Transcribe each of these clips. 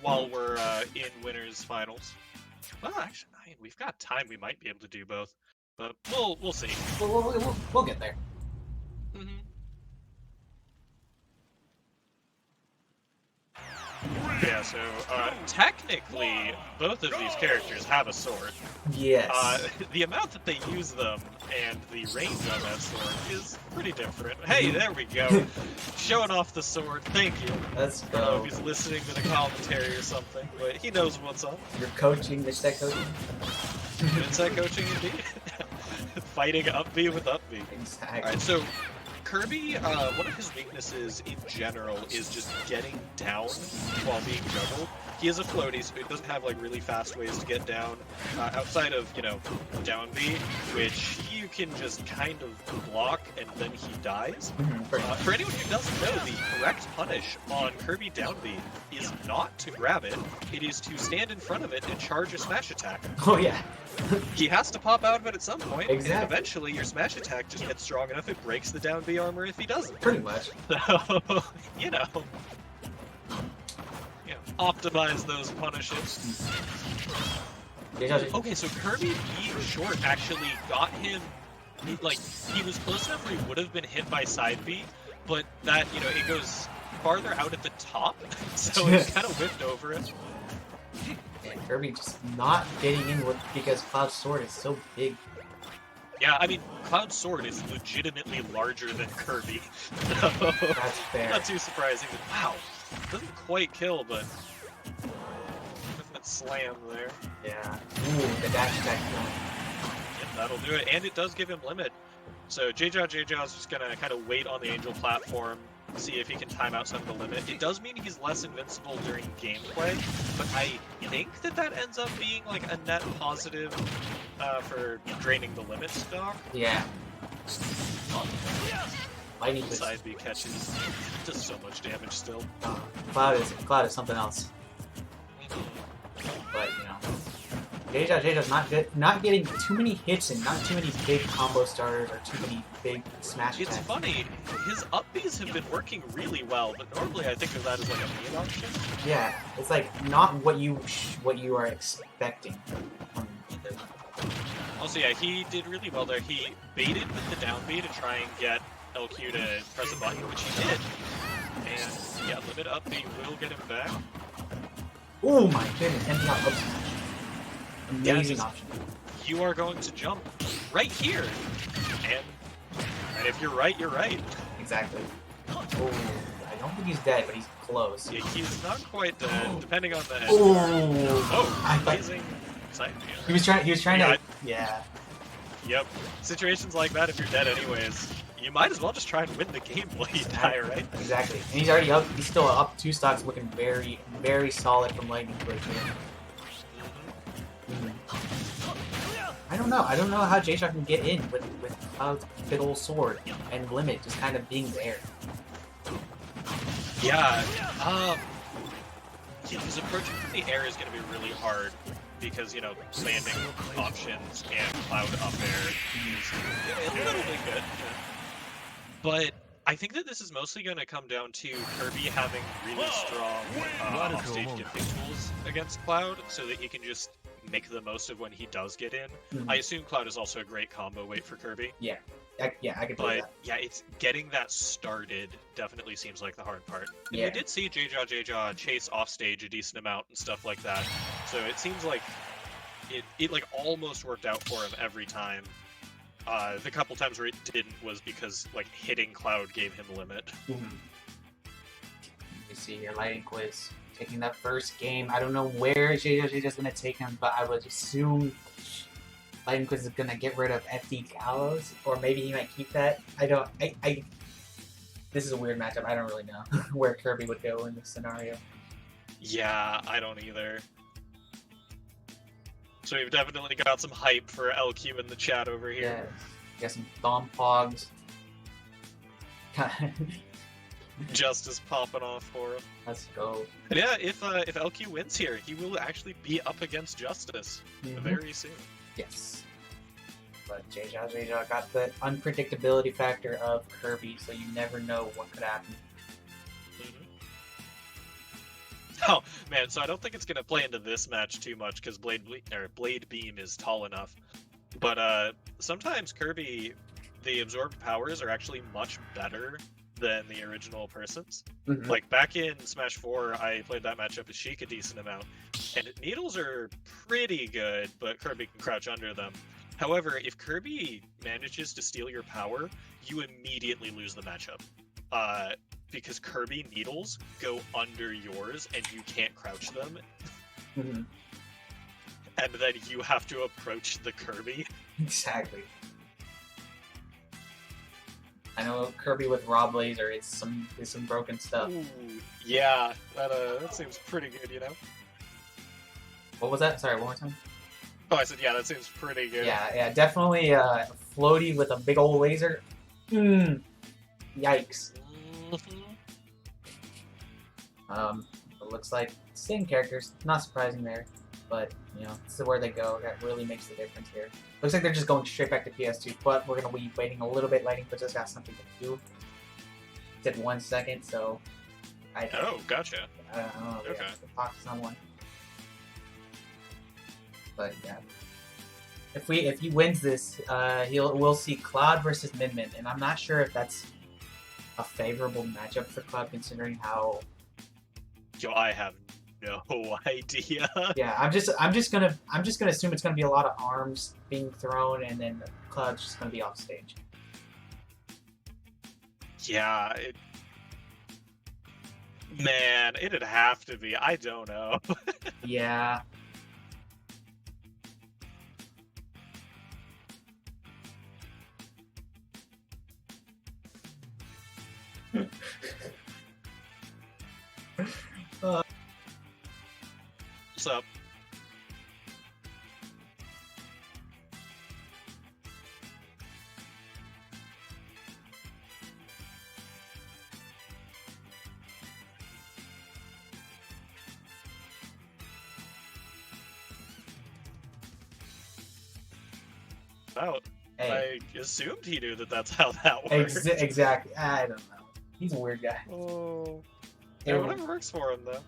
while we're in winners finals. Well, actually, I mean, we've got time. We might be able to do both, but we'll see. We'll get there. Mm-hmm. Yeah, so technically, both of these characters have a sword. Yes. The amount that they use them and the range on that sword is pretty different. Hey, there we go. Showing off the sword. Thank you. Let's I don't know go. if he's listening to the commentary or something, but he knows what's up. You're coaching, mid-set coaching? Mid-set coaching, indeed. Fighting up B with up B. Exactly. Alright, so Kirby, one of his weaknesses in general is just getting down while being juggled. He is a floaty, so he doesn't have like really fast ways to get down outside of, you know, down B, which you can just kind of block and then he dies. For anyone who doesn't know, the correct punish on Kirby down B is not to grab it, it is to stand in front of it and charge a smash attack. Oh yeah. He has to pop out of it at some point, Exactly. and eventually your smash attack just gets strong enough it breaks the down B armor if he doesn't. Pretty much. So, you know, optimize those punishes. Okay, so Kirby being short actually got him, like, he was close enough where he would have been hit by side B, but that, you know, it goes farther out at the top, so it kind of whipped over it. And Kirby just not getting in with because Cloud's sword is so big. Yeah, I mean, Cloud's sword is legitimately larger than Kirby. So, That's fair. Not too surprising. Wow, doesn't quite kill, but definite slam there. Yeah. Ooh, the dash attack. Yep, that'll do it, and it does give him limit. So JeJaJeJa is just gonna kind of wait on the Angel platform, see if he can time out some of the limit. It does mean he's less invincible during gameplay, but I think that ends up being like a net positive for draining the limit stock. Yeah. Lightning Quiz. Side B catches, does so much damage still. Cloud is something else. But you know, JeJaJeJa's not getting too many hits and not too many big combo starters or too many big smash attacks. It's funny, his up Bs have been working really well, but normally I think of that as like a main option. Yeah, it's like not what you are expecting. Also, yeah, he did really well there. He baited with the down B to try and get LQ to press a button, which he did. And yeah, limit up B will get him back. Oh my goodness, empty out up smash. Amazing option. You are going to jump right here. And if you're right, you're right. Exactly. Oh, I don't think he's dead, but he's close. Yeah, he's not quite dead, depending on the... Oh, amazing side B. He was trying to... Yeah. Yep. Situations like that, if you're dead anyways, you might as well just try and win the game while you die, right? Exactly. And he's already up. He's still up 2 stocks, looking very, very solid from LightningQuiz. I don't know how JeJaJeJa can get in with Cloud's big old sword and limit just kind of being there. Yeah. His approach from the air is going to be really hard because, you know, landing options and Cloud up air is a little bit good. But I think that this is mostly going to come down to Kirby having really strong offstage gifting tools against Cloud so that he can just make the most of when he does get in. I assume Cloud is also a great combo weight for Kirby. Yeah, I can believe that. Yeah, it's getting that started definitely seems like the hard part. And Yeah. we did see JeJaJeJa chase offstage a decent amount and stuff like that. So it seems like it like almost worked out for him every time. The couple times where it didn't was because like hitting Cloud gave him limit. You see here, LightningQuiz taking that first game. I don't know where JeJaJeJa's gonna take him, but I would assume LightningQuiz is gonna get rid of FD Gallows, or maybe he might keep that. This is a weird matchup. I don't really know where Kirby would go in this scenario. Yeah, I don't either. So we've definitely got some hype for LQ in the chat over here. Yeah, got some thumb pogs. Justice popping off for him. Let's go. And yeah, if LQ wins here, he will actually be up against Justice very soon. Yes. But JeJaJeJa got the unpredictability factor of Kirby, so you never know what could happen. Oh man, so I don't think it's gonna play into this match too much because Blade Beam is tall enough. But sometimes Kirby, the absorbed powers are actually much better than the original person's. Mhm. Like back in Smash 4, I played that matchup with Sheik a decent amount, and needles are pretty good, but Kirby can crouch under them. However, if Kirby manages to steal your power, you immediately lose the matchup. Because Kirby needles go under yours and you can't crouch them, Mhm. and then you have to approach the Kirby. Exactly. I know Kirby with Raw Blazer is some broken stuff. Ooh, yeah, that seems pretty good, you know? What was that? Sorry, one more time. Oh, I said, yeah, that seems pretty good. Yeah, definitely floaty with a big old laser. Yikes. Mhm. It looks like same characters, not surprising there, but you know, this is where they go. That really makes the difference here. Looks like they're just going straight back to PS2, but we're gonna be waiting a little bit. LightningQuiz7 got something to do. It said 1 second, so Oh, gotcha. I don't know. Okay. Yeah, to talk to someone. But yeah, if he wins this, we'll see Cloud versus Min, and I'm not sure if that's a favorable matchup for Cloud considering how. Yo, I have no idea. Yeah, I'm just gonna assume it's gonna be a lot of arms being thrown, and then Cloud's just gonna be off stage. Yeah, man, it'd have to be. I don't know. Yeah. What's up? Out. Hey. I assumed he knew that that's how that works. Exactly. I don't know. He's a weird guy. Oh. Yeah, whatever works for him, though.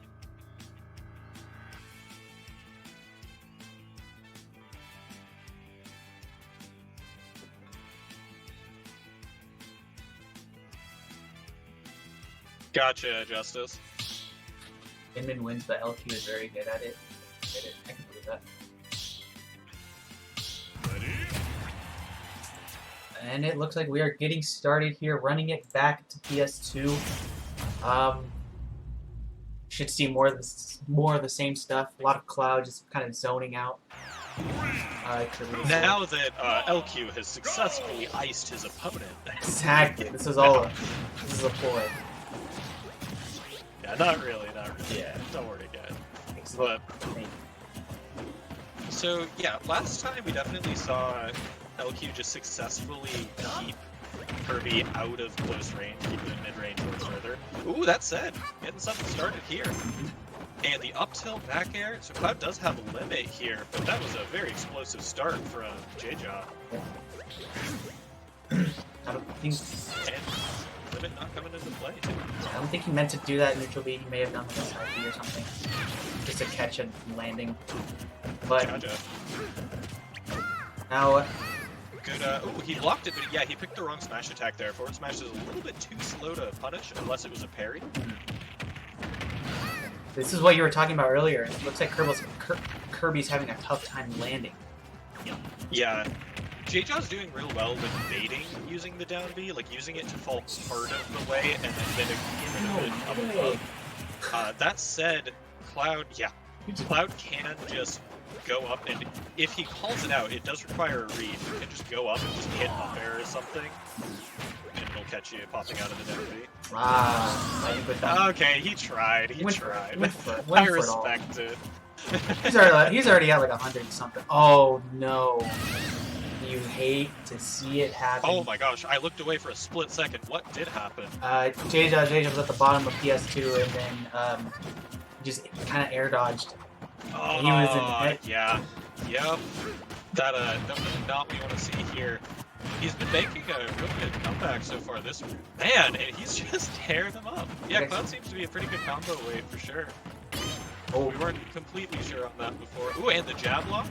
Gotcha, Justice. Min wins, but LQ is very good at it. I can believe that. And it looks like we are getting started here, running it back to PS2. Should see more of the same stuff. A lot of Cloud just kind of zoning out. Now that LQ has successfully iced his opponent. Exactly. This is a ploy. Yeah, not really. Yeah. Don't worry, guys. But so yeah, last time we definitely saw LQ just successfully keep Kirby out of close range, keep it in mid-range or further. Ooh, that said, getting something started here. And the up tilt back air, so Cloud does have a limit here, but that was a very explosive start from JeJaJeJa. I don't think. And limit not coming into play, too. I don't think he meant to do that neutral B. He may have done like a side B or something, just to catch a landing. But JeJaJeJa. now. Good, oh, he blocked it, but yeah, he picked the wrong smash attack there. Forward smash is a little bit too slow to punish, unless it was a parry. This is what you were talking about earlier. It looks like Kirby's having a tough time landing. Yeah. JeJa's doing real well with baiting using the down B, like using it to fall part of the way and then getting rid of it up above. That said, Cloud can just go up, and if he calls it out, it does require a read. You can just go up and just hit up air or something, and it'll catch you popping out of the down B. Okay, he tried. He tried. I respect it. He's already at like 100 something. Oh no. You hate to see it happen. Oh my gosh, I looked away for a split second. What did happen? JeJaJeJa was at the bottom of PS2 and then just kind of air dodged. Oh, he was in yeah. Yep. That was not what we want to see here. He's been making a real good comeback so far this man, and he's just tearing them up. Yeah, Cloud seems to be a pretty good combo weight for sure. Oh, We weren't completely sure on that before. Ooh, and the jab lock?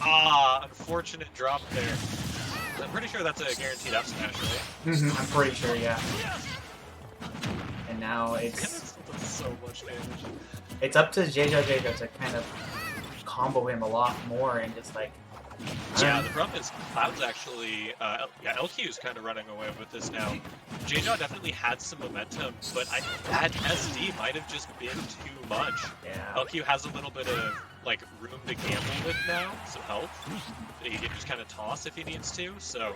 Ah, unfortunate drop there. I'm pretty sure that's a guaranteed up smash, right? I'm pretty sure, yeah. And now Man, it's that does so much damage. up to JeJaJeJa to kind of combo him a lot more and just like. Yeah, the problem is Cloud's actually, yeah, LQ's kind of running away with this now. JeJaJeJa definitely had some momentum, but that SD might have just been too much. Yeah. LQ has a little bit of, like, room to gamble with now, some health. He can just kind of toss if he needs to, so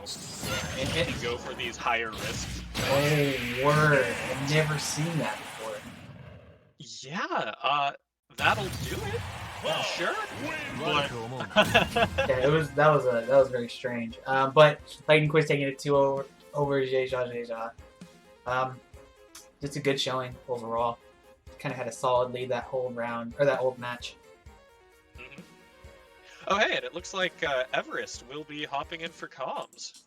Yeah, he can go for these higher risks. Oh, word. I've never seen that before. Yeah, that'll do it. Sure. But... Yeah, that was very strange. But Lightning Quiz taking it 2-0 over JeJaJeJa. Just a good showing overall. Kind of had a solid lead that whole round or that whole match. Oh hey, and it looks like Everest will be hopping in for comms.